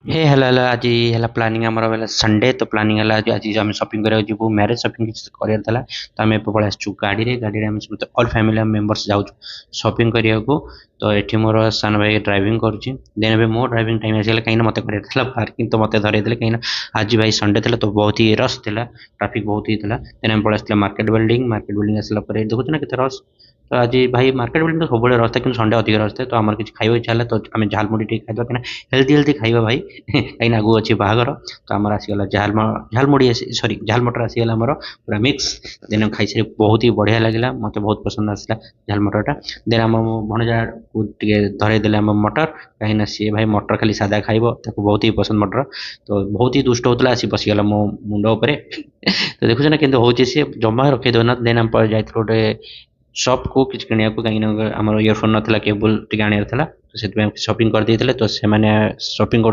हे हेला आज है प्लानिंग आमर है संडे तो प्लानिंग है आज आम शॉपिंग करा जीवु मैरेज शॉपिंग करार था तो आम पलि आसु गाड़ी आम समस्त ऑल फैमिली मेंबर्स जाऊँ शॉपिंग करने को। तो ये मोर सान भाई ड्राइविंग करुँची देन मो ड्राइविंग टाइम आसला कहीं मत पार्किंग तो मत धरदे कहीं आज भाई संडे था तो बहुत ही रश था ट्राफिक बहुत ही था देन आम पलि मार्केट बिल्डिंग आसला देखुचे ना केते रश। तो आज भाई मार्केट बिल्डिंग तो सब रश था कि संडे अधिक रश था तो आम किसी खाई इच्छा है तो आम झालमुड़ी खाई कहीं हेल्दी हेल्दी खाଇବା भाई कहीं आगू अच्छी बाहर तो आमर आसीगला झालमुड़ी सॉरी झाल मटर आसीगला आमर पूरा मिक्स देन खाई सारी बहुत ही बढ़िया लगे मत बहुत पसंद आसला झाल मटरटा। देन आम भणजा को धरईदे आम मटर कहीं सी भाई मटर खाली सादा खाइब ताको बहुत ही पसंद मटर तो बहुत ही दुष्ट होता आसी बसीगला मो मुंड उपर तो देखुचे ना केंद्र होची सी जमा रखे दो ना देन आम जाइए गोटे शॉप को किसी किनिया कहीं आम इयरफोन नाला केबल टी आने तो से शॉपिंग कर देते तो से शॉपिंग